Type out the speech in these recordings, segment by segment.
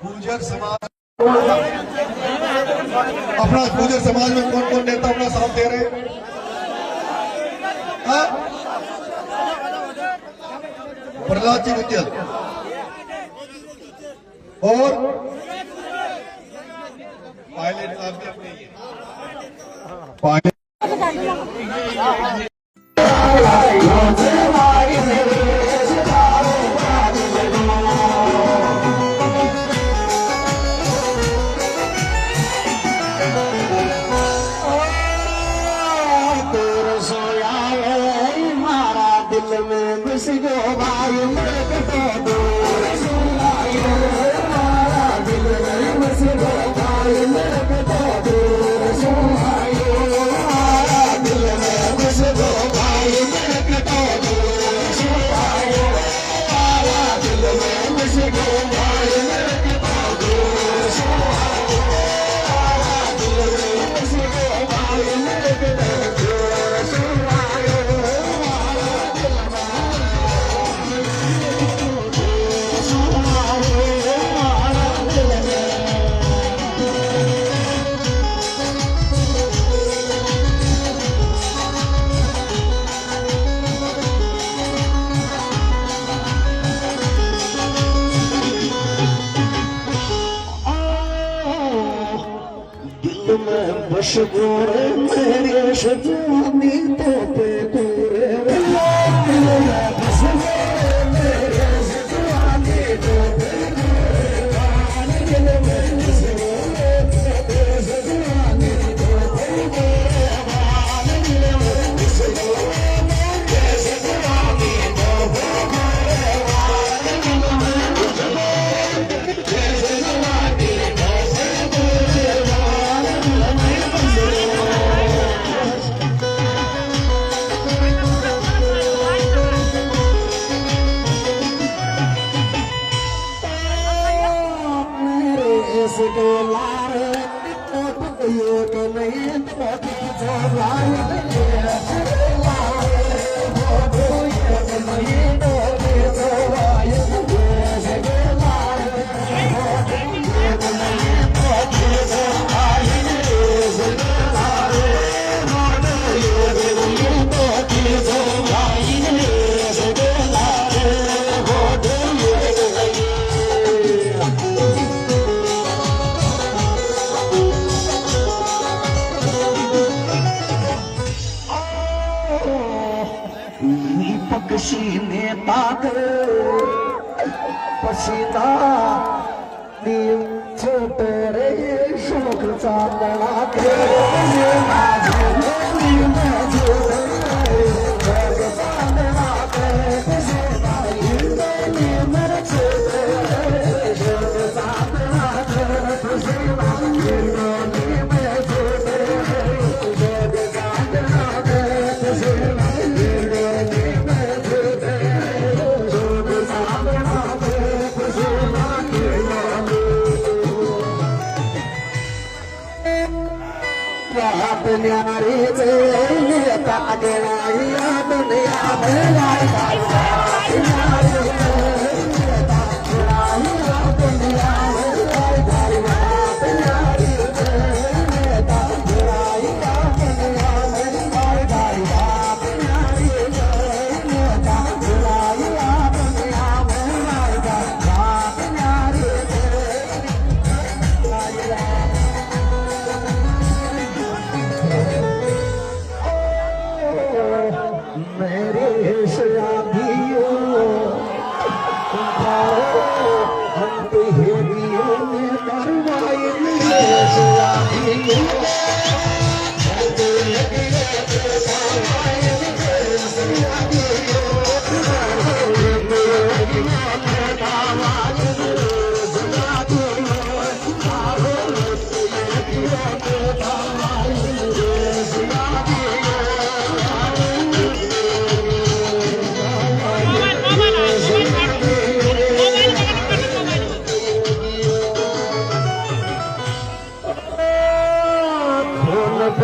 गुर्जर समाज, अपना गुर्जर समाज में कौन कौन नेता अपना साथ दे रहे हैं? प्रहलाद जी गुज्जर और पायलट साहब भी अपने ही पायलट मशहूर मेरे शजानी तो पे पूरे पक्षी ताकर पसीना छोटे रे शोक चांदना के न्यारी नेता दुनिया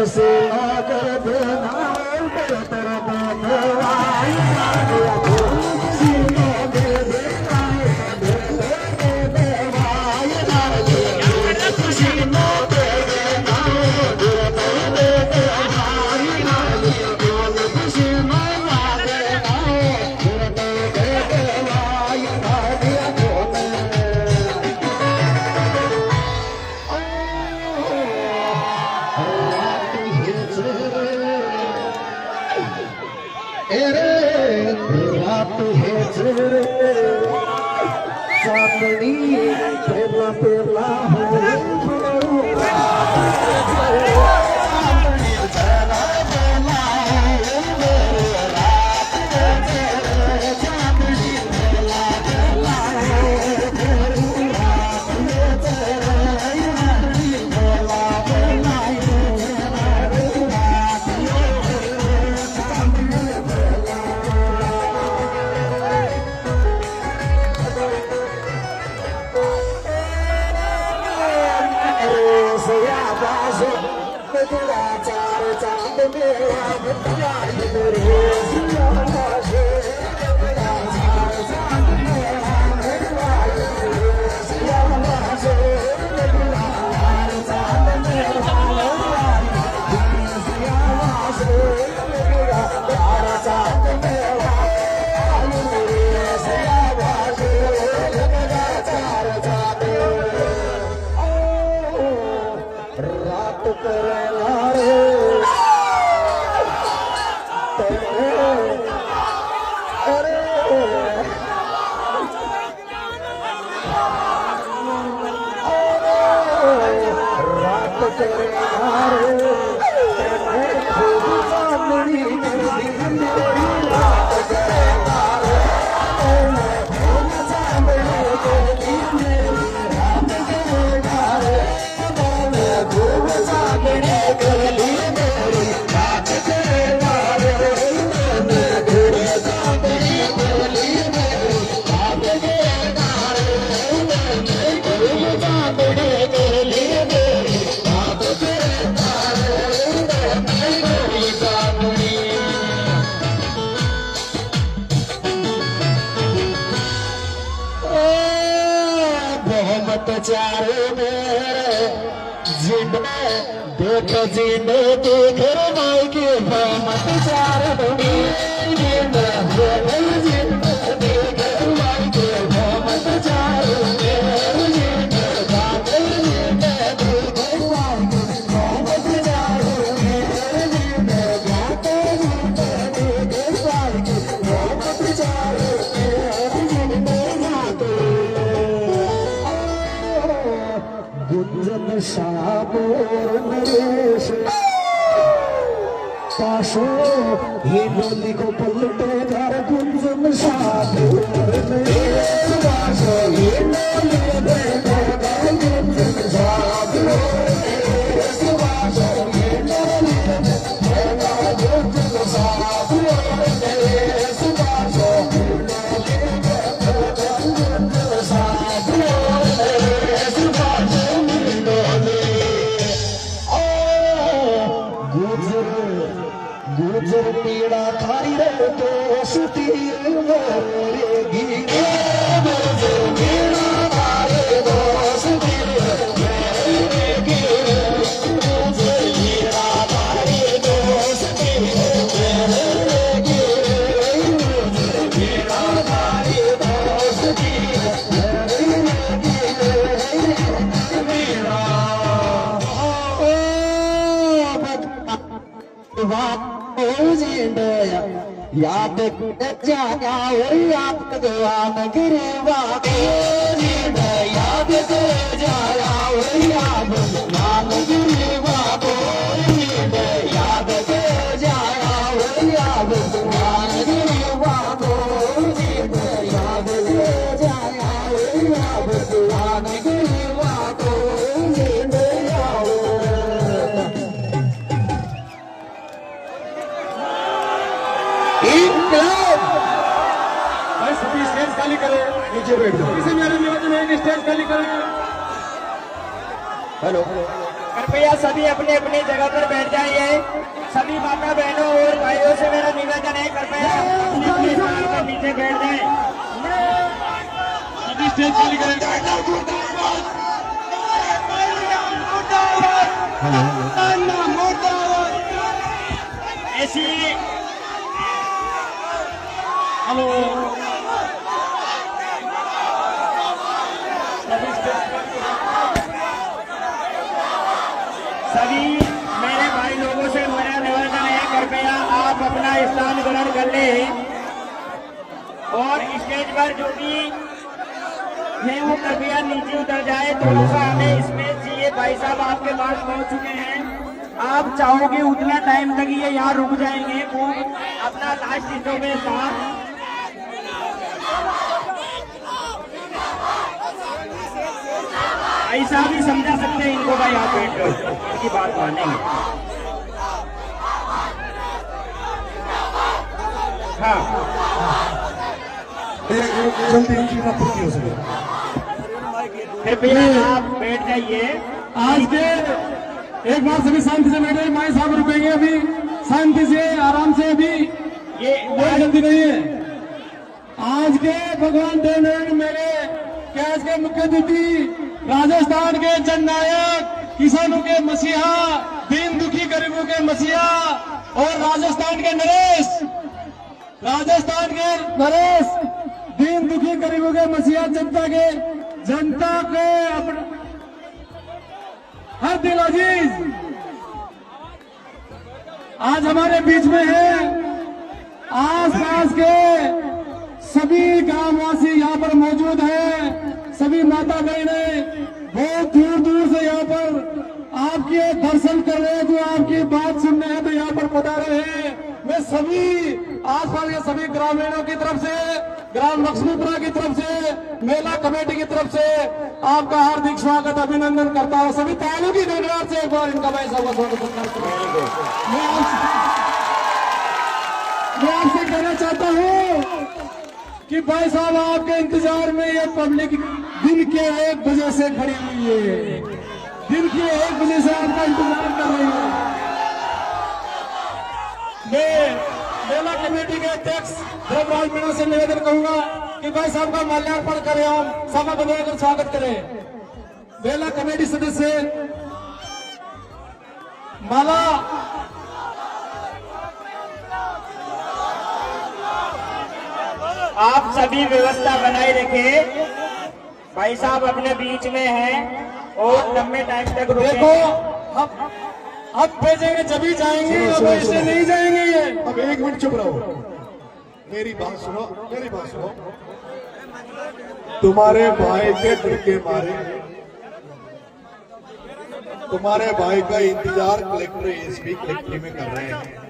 से कर देना चांदनी पेला पेला चारे मेरे जिन्ने देख जिन्ने देख माई के मत चार जिन्ने देख माई के मत चार गुंजन शाबोर नरेश पाशो ये बोली को पलटे घर गुंजन शाबोर नरेश पाशो ये बोली को पलटे घर गुंजन शाबोर नरेश पाशो ये बोली को पलटे घर गुंजन शाबोर नरेश पाशो गुजर पीड़ा खाई रे तो सुती मोरेगी गुजर पीड़ा खाई तो सुती मोरेगी गुजर पीड़ा खाई तो सुती मोरेगी गुजर पीड़ा खाई तो सुती मोरेगी मेरा याद जाया और याद भगवान गिरवा याद जाया और याद भगवान गिरवा याद जाया और याद भगवान गिरवा याद जाया और याद भगवान गिरवा सभी स्टेज खाली करें, नीचे बैठ जाओ। इसे मेरा निवेदन है कि स्टेज खाली करें। हेलो, कृपया सभी अपने अपनी जगह पर बैठ जाइए। सभी माता बहनों और भाइयों से मेरा निवेदन है, कृपया अपनी अपनी जगह पर नीचे बैठ जाएं। सभी स्टेज खाली करें। ऐसी हेलो, सभी मेरे भाई लोगों से मेरा निवेदन है, कृपया आप अपना स्थान ग्रहण कर लें और स्टेज पर जो भी हैं वो कृपया नीचे उतर जाए, थोड़ा सा हमें स्पेस चाहिए। भाई साहब आपके पास पहुंच चुके हैं, आप चाहोगे उतना टाइम तक ये यहाँ रुक जाएंगे। वो अपना लास्ट स्टॉपेज था। भाई साहब ही समझा सकते हैं इनको, भाई आप बैठ लो, इनकी बात मानेंगे। हाँ जल्दी इनकी ना पूर्ति हो सके। कृपया आप बैठ जाइए। आज के एक बार सभी शांति से बैठे, माई साहब रुकेंगे अभी शांति से आराम से, अभी ये कोई जल्दी नहीं है। आज के भगवान देवनारायण मेरे कैच के मुख्य अतिथि, राजस्थान के जननायक, किसानों के मसीहा, दीन दुखी गरीबों के मसीहा और राजस्थान के नरेश, दीन दुखी गरीबों के मसीहा, जनता के अपने हर दिल अजीज आज हमारे बीच में है। आस पास के सभी ग्रामवासी यहाँ पर मौजूद हैं, सभी माता बहनें बहुत दूर दूर से यहाँ पर आपके दर्शन कर रहे हैं, जो आपकी बात सुन रहे हैं तो यहाँ पर पधारे हैं। मैं सभी आसपास के सभी ग्रामीणों की तरफ से, ग्राम लक्ष्मीपुरा की तरफ से, मेला कमेटी की तरफ से आपका हार्दिक स्वागत अभिनंदन करता हूँ। सभी तालियों की गड़गड़ाहट से एक बार इनका मैं सबका स्वागत करता हूँ। मैं आपसे कहना चाहता हूँ कि भाई साहब आपके इंतजार में ये पब्लिक दिन के 1 बजे से खड़ी हुई है, दिन के 1 बजे से आपका इंतजार कर रही है। मैं मेला कमेटी के अध्यक्ष धर्मराज मीणा से निवेदन करूंगा कि भाई साहब का माल्यार्पण करें, हम सभा बनाकर स्वागत करें। मेला कमेटी सदस्य माला आप सभी व्यवस्था बनाए रखें। भाई साहब अपने बीच में हैं और लंबे टाइम तक देखो, रुकेंगे। अब भेजेंगे जब ही जाएंगे, अब ऐसे नहीं जाएंगे ये। अब 1 मिनट चुप रहो, मेरी बात सुनो, मेरी बात सुनो। तुम्हारे भाई के डर के मारे, तुम्हारे भाई का इंतजार कलेक्टर एसपी कलेक्ट्री में कर रहे हैं।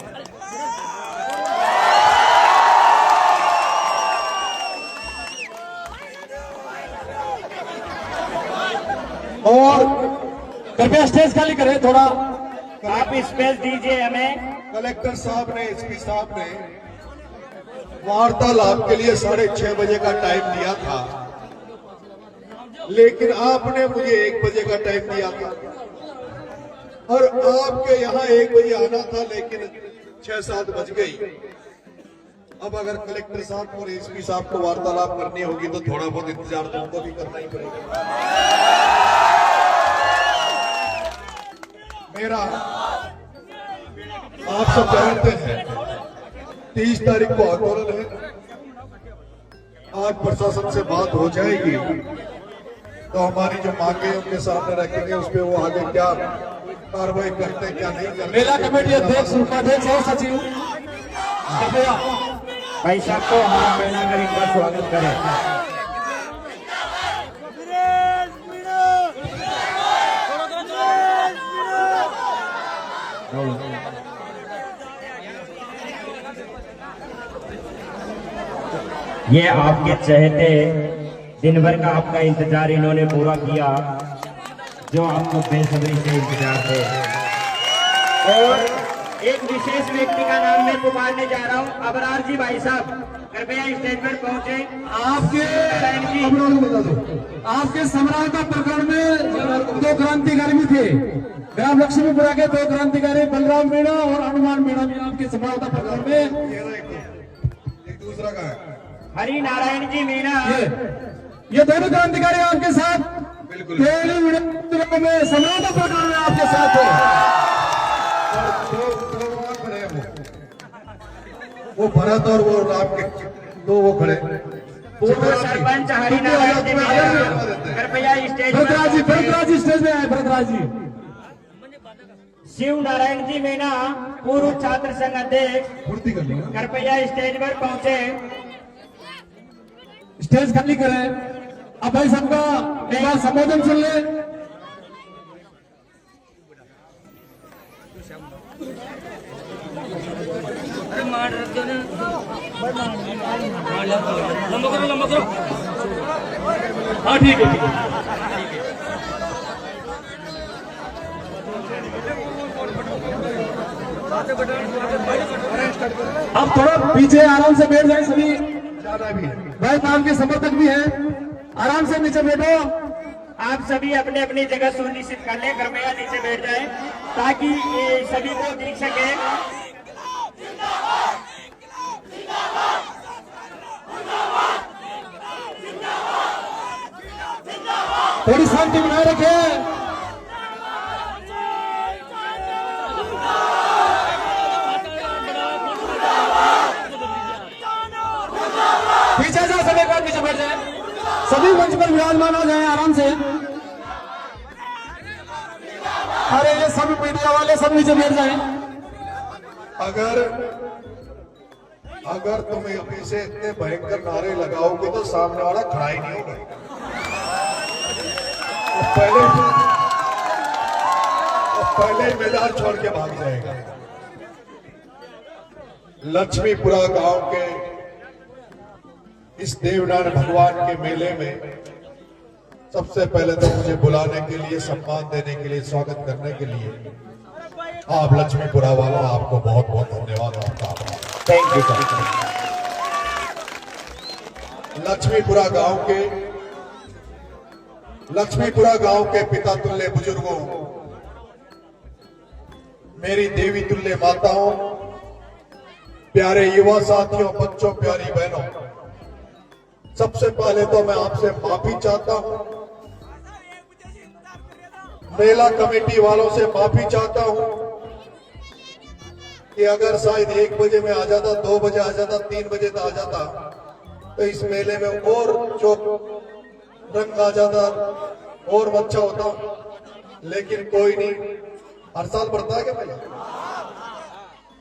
और कृपया स्टेज खाली करें थोड़ा, आप स्पेस दीजिए हमें। कलेक्टर साहब ने, एसपी साहब ने वार्तालाप के लिए 6:30 बजे का टाइम दिया था, लेकिन आपने मुझे 1 बजे का टाइम दिया था और आपके यहाँ 1 बजे आना था, लेकिन 6-7 बज गई। अब अगर कलेक्टर साहब और एसपी साहब को वार्तालाप करनी होगी तो थोड़ा बहुत इंतजार तो उनको भी करना ही पड़ेगा। मेरा आप सब जानते हैं 30 तारीख को आंदोलन है। आज प्रशासन से बात हो जाएगी तो हमारी जो मांगे उनके सामने रखेंगे, उस पर वो आगे क्या कार्रवाई करते हैं क्या नहीं करते। मेला कमेटी अध्यक्ष, उपाध्यक्ष और सचिव कृपया भाई साहब को हाथ मिलाकर इनका स्वागत करें। ये आपके चहेते, दिन भर का आपका इंतजार इन्होंने पूरा किया, जो आपको बेसब्री से इंतजार थे। और एक विशेष व्यक्ति का नाम मैं पुकारने जा रहा हूं, अबरार जी भाई साहब, कृपया स्टेज पर पहुंचे। आपके सम्राट प्रकरण में 2 क्रांतिकारी भी थे, ग्राम लक्ष्मीपुरा के 2 क्रांतिकारी बलराम मीणा और हनुमान मीणा भी आपके सम्राट प्रकरण में। एक दूसरा का है हरि नारायण जी मीणा, ये दोनों क्रांतिकारी आपके साथ बिल्कुल में सम्राट प्रकरण में आपके साथ है। वो भरत और वो राम के 2 वो खड़े। सरपंच हरि नारायण जी मीणा, कृपया स्टेज पर। भरतराज जी स्टेज में आए। भरतराज जी, शिव नारायण जी मीणा, पूर्व छात्र संघ अध्यक्ष, फुर्ती कर लो। कृपया स्टेज पर पहुंचे। स्टेज खाली करें। अब भाई सबका एक बार संबोधन सुन ले। लंबा करो। हाँ ठीक है, ठीक है। अब थोड़ा पीछे आराम से बैठ जाए सभी। जाना भी है। भाई साहब के समर्थक भी हैं, आराम से नीचे बैठो। आप सभी अपने अपनी जगह सुनिश्चित कर लें, कृपया नीचे बैठ जाएं ताकि ये सभी को दिख सके। थोड़ी शांति बनाए रखें। पीछे जाओ सभी, बार पीछे बैठ जाए। सभी मंच पर विराजमान हो जाए आराम से। अरे ये सभी मीडिया वाले सब नीचे बैठ जाए। अगर तुम अभी से इतने भयंकर नारे लगाओगे तो सामने वाला खड़ा ही नहीं होगा। पहले मैदान छोड़ के भाग जाएगा। लक्ष्मीपुरा गांव के इस देवनारायण भगवान के मेले में सबसे पहले तो मुझे बुलाने के लिए, सम्मान देने के लिए, स्वागत करने के लिए आप लक्ष्मीपुरा वालों, आपको बहुत बहुत धन्यवाद। आपका आभार। Thank you sir. लक्ष्मीपुरा गांव के पिता तुल्य बुजुर्गों, मेरी देवी तुल्य माताओं, प्यारे युवा साथियों, बच्चों, प्यारी बहनों, सबसे पहले तो मैं आपसे माफी चाहता हूं। मेला कमेटी वालों से माफी चाहता हूं कि अगर शायद 1 बजे में आ जाता, 2 बजे आ जाता, 3 बजे आ जाता तो इस मेले में और जो रंग आ जाता और अच्छा होता। लेकिन कोई नहीं, हर साल बढ़ता है क्या मेला?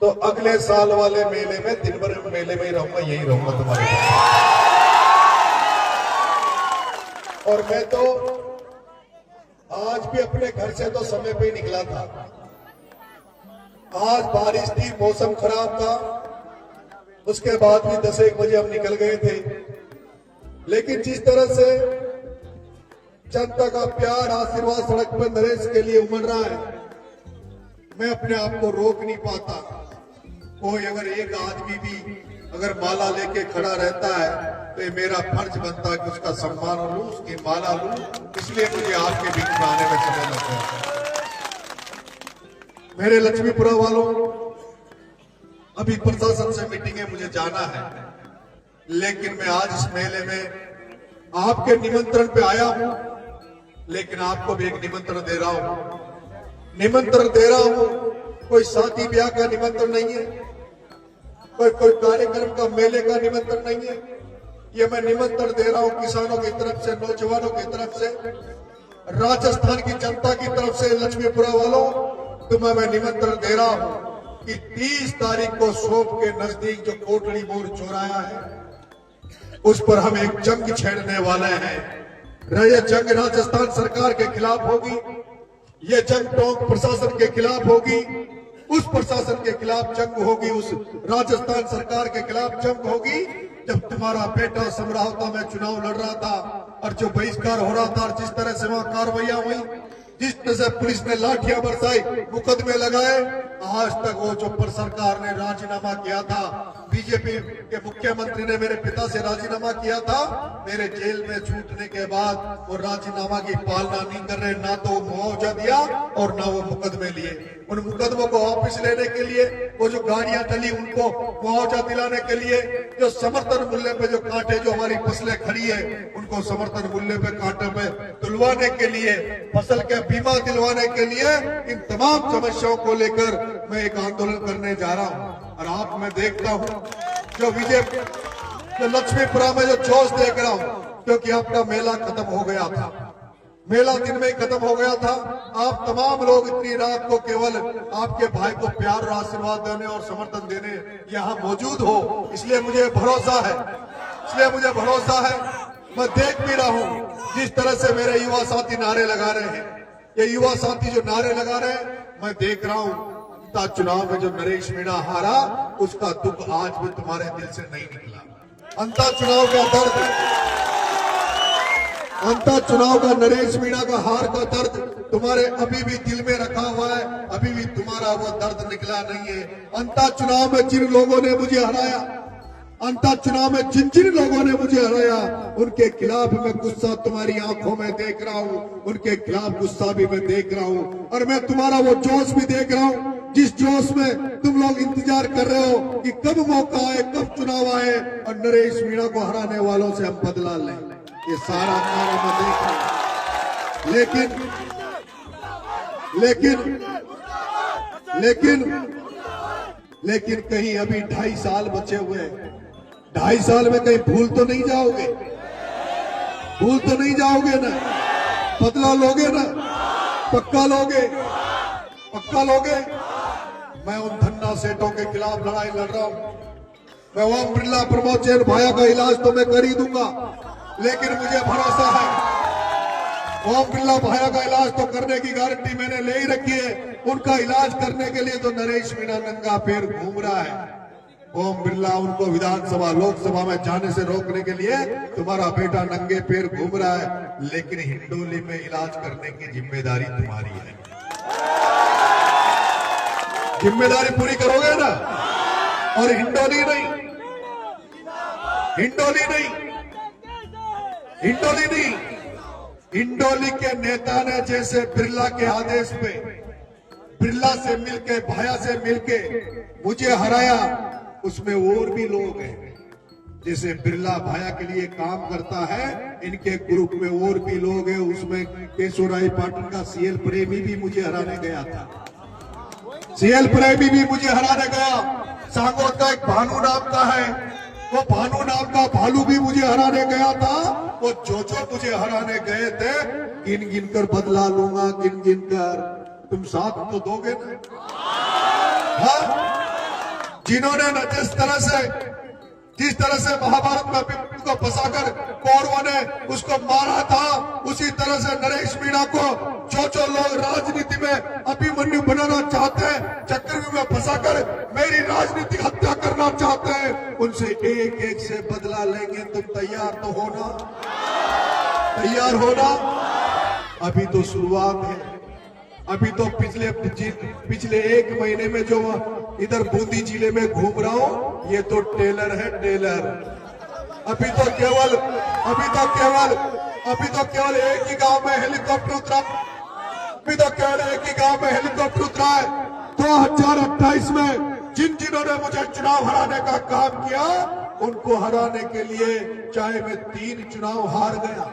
तो अगले साल वाले मेले में दिन भर मेले में ही रहूंगा, यही रहूंगा तुम्हारे साथ। और मैं तो आज भी अपने घर से तो समय पे ही निकला था। आज बारिश थी, मौसम खराब था, उसके बाद भी 10-1 बजे हम निकल गए थे। लेकिन जिस तरह से जनता का प्यार, आशीर्वाद सड़क पर नरेश के लिए उमड़ रहा है, मैं अपने आप को रोक नहीं पाता। कोई अगर एक आदमी भी अगर माला लेके खड़ा रहता है तो ये मेरा फर्ज बनता है कि उसका सम्मान लूं, उसकी माला लूं। इसलिए मुझे आपके बीच में आने में समय लग गया। मेरे लक्ष्मीपुरा वालों, अभी प्रशासन से मीटिंग है, मुझे जाना है, लेकिन मैं आज इस मेले में आपके निमंत्रण पे आया हूं। लेकिन आपको भी एक निमंत्रण दे रहा हूं। कोई शादी ब्याह का निमंत्रण नहीं है, कोई कार्यक्रम का, मेले का निमंत्रण नहीं है। ये मैं निमंत्रण दे रहा हूं किसानों की तरफ से, नौजवानों की तरफ से, राजस्थान की जनता की तरफ से। लक्ष्मीपुरा वालों, तुम्हें मैं निमंत्रण दे रहा हूं कि 30 तारीख को सोप के नजदीक जो कोटड़ी मोड़ चौराया है, उस पर हम एक जंग छेड़ने वाले हैं। यह जंग राजस्थान सरकार के खिलाफ होगी, यह जंग टोंक प्रशासन के खिलाफ होगी, उस प्रशासन के खिलाफ जंग होगी, उस राजस्थान सरकार के खिलाफ जंग होगी। जब तुम्हारा बेटा समरावता में चुनाव लड़ रहा था और जो बहिष्कार हो रहा था और जिस तरह से वहां कार्रवाइयां हुई, जिस तरह से पुलिस ने लाठियां बरसाई, मुकदमे लगाए, आज तक वो जो सरकार ने राजीनामा किया था, बीजेपी के मुख्यमंत्री ने मेरे पिता से राजीनामा किया था, मेरे जेल में छूटने के बाद वो राजीनामा की पालना नहीं कर रहे। ना तो मुआवजा दिया और ना वो मुकदमे लिए। उन मुकदमों को वापस लेने के लिए, वो जो गाड़ियां डली उनको मुआवजा दिलाने के लिए, जो समर्थन मूल्य पे जो कांटे, जो हमारी फसलें खड़ी है, उनको समर्थन मूल्य पे कांटों पे तुलवाने के लिए, फसल के बीमा दिलवाने के लिए, इन तमाम समस्याओं को लेकर मैं एक आंदोलन करने जा रहा हूं। और आप मैं देखता हूं जो लक्ष्मीपुरा में जो जोश देख रहा हूं, क्योंकि आपका मेला खत्म हो गया था, मेला दिन में ही खत्म हो गया था। आप तमाम लोग इतनी रात को केवल आपके भाई को प्यार और आशीर्वाद देने और समर्थन देने यहां मौजूद हो, इसलिए मुझे भरोसा है मैं देख भी रहा हूं जिस तरह से मेरे युवा साथी नारे लगा रहे हैं। ये युवा साथी जो नारे लगा रहे हैं, मैं देख रहा हूं चुनाव में जो नरेश मीणा हारा, उसका दुख आज भी तुम्हारे दिल से नहीं निकला। अंता चुनाव का दर्द, अंता चुनाव का नरेश मीणा का हार का दर्द तुम्हारे अभी भी दिल में रखा हुआ है, अभी भी तुम्हारा वो दर्द निकला नहीं है। अंता चुनाव में जिन लोगों ने मुझे हराया, अंता चुनाव में जिन जिन लोगों ने मुझे हराया, उनके खिलाफ मैं गुस्सा तुम्हारी आंखों में देख रहा हूं, उनके खिलाफ गुस्सा भी मैं देख रहा हूं। और मैं तुम्हारा वो जोश भी देख रहा हूं, जिस जोश में तुम लोग इंतजार कर रहे हो कि कब मौका आए, कब चुनाव आए और नरेश मीणा को हराने वालों से हम बदला लें। ये सारा कार्य मैं देख रहा हूं। लेकिन कहीं अभी 2.5 साल बचे हुए हैं। 2.5 साल में कहीं भूल तो नहीं जाओगे? भूल तो नहीं जाओगे ना? बदला लोगे ना? पक्का लोगे? पक्का लोगे? मैं उन धन्ना सेठों के खिलाफ लड़ाई लड़ रहा हूं। मैं ओम बिरला प्रमोद जैन भाया का इलाज तो मैं कर ही दूंगा, लेकिन मुझे भरोसा है ओम बिरला भाया का इलाज तो करने की गारंटी मैंने ले ही रखी है। उनका इलाज करने के लिए तो नरेश मीणा नंगा पैर घूम रहा है। ओम बिरला उनको विधानसभा लोकसभा में जाने से रोकने के लिए तुम्हारा बेटा नंगे पैर घूम रहा है, लेकिन हिंडोली में इलाज करने की जिम्मेदारी तुम्हारी है। जिम्मेदारी पूरी करोगे ना? और हिंडोली नहीं, हिंडोली नहीं, हिंडोली नहीं, हिंडोली के नेता ने जैसे बिरला के आदेश पे बिरला से मिलके, भाया से मिलके मुझे हराया, उसमें और भी लोग हैं। जैसे बिरला भाया के लिए काम करता है, इनके ग्रुप में और भी लोग हैं। उसमें केशवराय पाटन का सीएल प्रेमी भी मुझे हराने गया था। सीएल प्रेमी भी मुझे हराने गया। सांगोद का एक भानु नाम का है, वो भानु नाम का भालू भी मुझे हराने गया था। वो जो मुझे हराने गए थे, गिन गिन कर बदला लूंगा, गिन गिन कर। तुम साथ तो दोगे ना? हाँ? जिन्होंने न जिस तरह से महाभारत में अभिमन्यु को फंसाकर कौरवों ने उसको मारा था, उसी तरह से नरेश मीणा को जो लोग राजनीति में अभिमन्यु बनाना चाहते हैं, चक्रव्यूह में फंसाकर मेरी राजनीतिक हत्या करना चाहते हैं, उनसे एक एक से बदला लेंगे। तुम तैयार तो होना? तैयार होना? अभी तो शुरुआत है। अभी तो पिछले 1 महीने में जो इधर बूंदी जिले में घूम रहा हूं, ये तो टेलर है, टेलर। अभी तो केवल एक ही गांव में हेलीकॉप्टर उतरा, अभी तो केवल एक ही गांव में हेलीकॉप्टर उतरा है। 2028 में जिन्होंने मुझे चुनाव हराने का काम किया, उनको हराने के लिए चाहे मैं 3 चुनाव हार गया,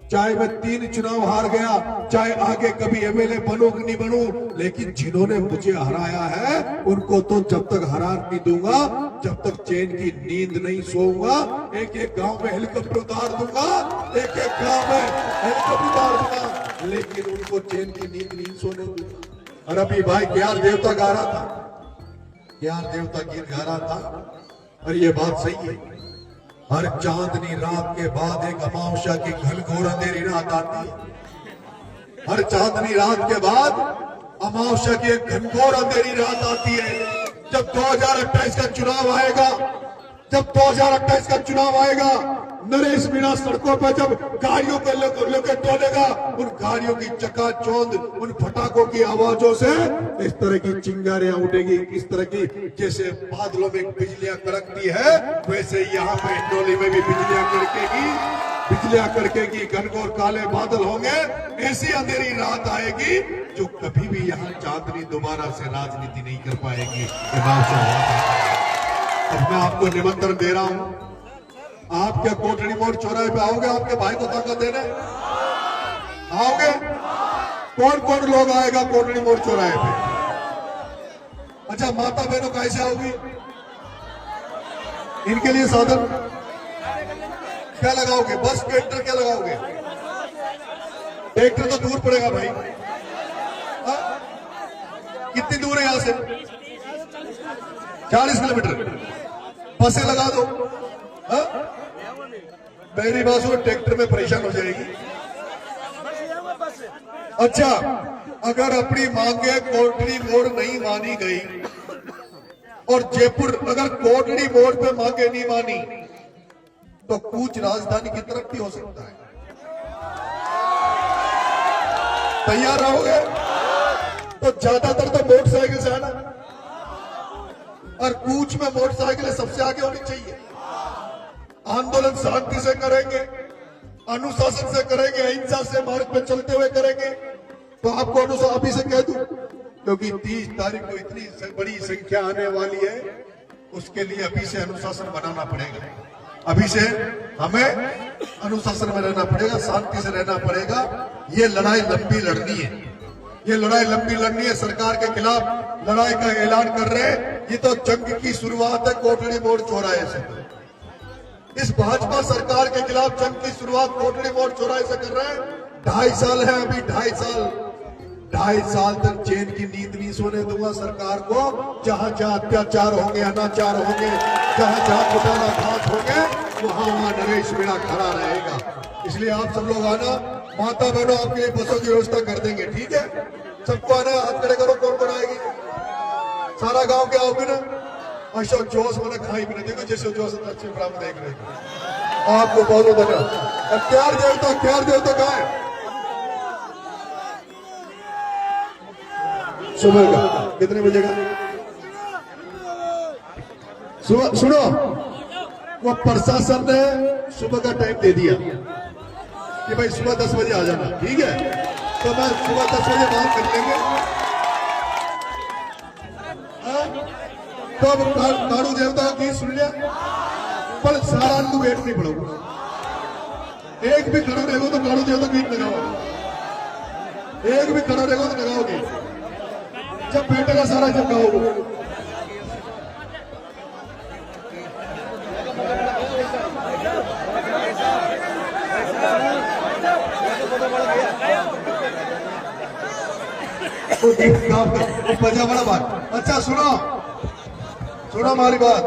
चाहे मैं 3 चुनाव हार गया, चाहे आगे कभी एमएलए बनूं कि नहीं बनूं, लेकिन जिन्होंने मुझे हराया है उनको तो जब तक हरा नहीं दूंगा, जब तक चैन की नींद नहीं सोऊंगा। एक एक गांव में हेलीकॉप्टर उतार दूंगा, एक एक गांव में हेलीकॉप्टर उतार दूंगा, लेकिन उनको चैन की नींद नहीं सोने दूंगा। और अभी भाई ज्ञान देवता गा रहा था, ज्ञान देवता गीत गा रहा था, और ये बात सही है। हर चांदनी रात के बाद एक अमावस्या की घनघोर अंधेरी रात आती है। हर चांदनी रात के बाद अमावस्या की एक घनघोर अंधेरी रात आती है। जब 2028 का चुनाव आएगा, जब 2028 का चुनाव आएगा, नरेश मीणा सड़कों पर जब गाड़ियों को लेकर दौड़ेगा, उन गाड़ियों की चकाचौंध, उन फटाकों की आवाजों से इस तरह की चिंगारियां उठेगी, इस तरह की जैसे बादलों में बिजलियां कड़कती है, वैसे यहाँ पे हिंडोली में भी बिजलियां कड़केगी, घनघोर काले बादल होंगे। ऐसी अंधेरी रात आएगी जो कभी भी यहाँ चांदनी दोबारा से राजनीति नहीं कर पाएगी। अब मैं आपको निमंत्रण दे रहा हूं, आप क्या कोटड़ी मोड़ चौराहे पे आओगे? आपके भाई को ताकत देने आओगे? कौन कौन लोग आएगा कोटड़ी मोड़ चौराहे पे? अच्छा, माता बहनों कैसे आओगी? इनके लिए साधन क्या लगाओगे? बस ट्रैक्टर क्या लगाओगे? ट्रैक्टर तो दूर पड़ेगा भाई। कितनी दूर है यहां से? 40 किलोमीटर। बसें लगा दो। मेरी बात सुनो, ट्रैक्टर में परेशान हो जाएगी। अच्छा, अगर अपनी मांगे कोटड़ी मोड़ नहीं मानी गई और जयपुर अगर कोटड़ी मोड़ पे मांगे नहीं मानी तो कूच राजधानी की तरफ भी हो सकता है। तैयार रहोगे? तो ज्यादातर तो मोटरसाइकिल से आना, और कूच में मोटरसाइकिल सबसे आगे होनी चाहिए। आंदोलन शांति से करेंगे, अनुशासन से करेंगे, अहिंसा से मार्ग पे चलते हुए करेंगे। तो आपको अनुसार अभी से कह दूं, क्योंकि 30 तारीख को इतनी बड़ी संख्या आने वाली है, उसके लिए अभी से अनुशासन बनाना पड़ेगा। अभी से हमें अनुशासन में रहना पड़ेगा, शांति से रहना पड़ेगा। ये लड़ाई लंबी लड़नी है, ये लड़ाई लंबी लड़नी है। सरकार के खिलाफ लड़ाई का ऐलान कर रहे हैं। ये तो जंग की शुरुआत है कोटड़ी मोड़ चौराहे से। इस भाजपा सरकार के खिलाफ जंग की शुरुआत कोटड़ी मोड़ चौराहे से कर रहे हैं। 2.5 साल है अभी, 2.5 साल तक चैन की नींद नहीं सोने दूंगा सरकार को। जहां जहां अत्याचार होंगे, अनाचार होंगे, जहां जहां कुटाना घात होंगे, वहां नरेश मीणा खड़ा रहेगा। इसलिए आप सब लोग आना, माता बहनों आपके लिए बसों की व्यवस्था कर देंगे, ठीक है? सबको आना, हाथ खड़े करो। कौन कौन आएगी? सारा गांव के आओगे ना? अशोक जोश मैंने खाई भी नहीं, देखो जैसे जोश अच्छे ब्राह्मण देख रहे। आपको बहुत बहुत धन्यवाद। क्या देवता कहाँ है? सुबह का कितने बजे का? सुनो, वो प्रशासन ने सुबह का टाइम दे दिया कि भाई सुबह 10 बजे आ जाना, ठीक है? तो मैं सुबह 10 बजे बात कर लेंगे। तो अब काड़ू देवता की सुन लिया, पर सारा को वेट नहीं पड़ोगे। एक भी खड़ा रहेगा तो काड़ू देवता गीत लगाओगे, एक भी खड़ा रहेगा तो लगाओगे। जब बैठेगा सारा जब गाओगे। तो बजा बड़ा बात। अच्छा सुनो हमारी बात।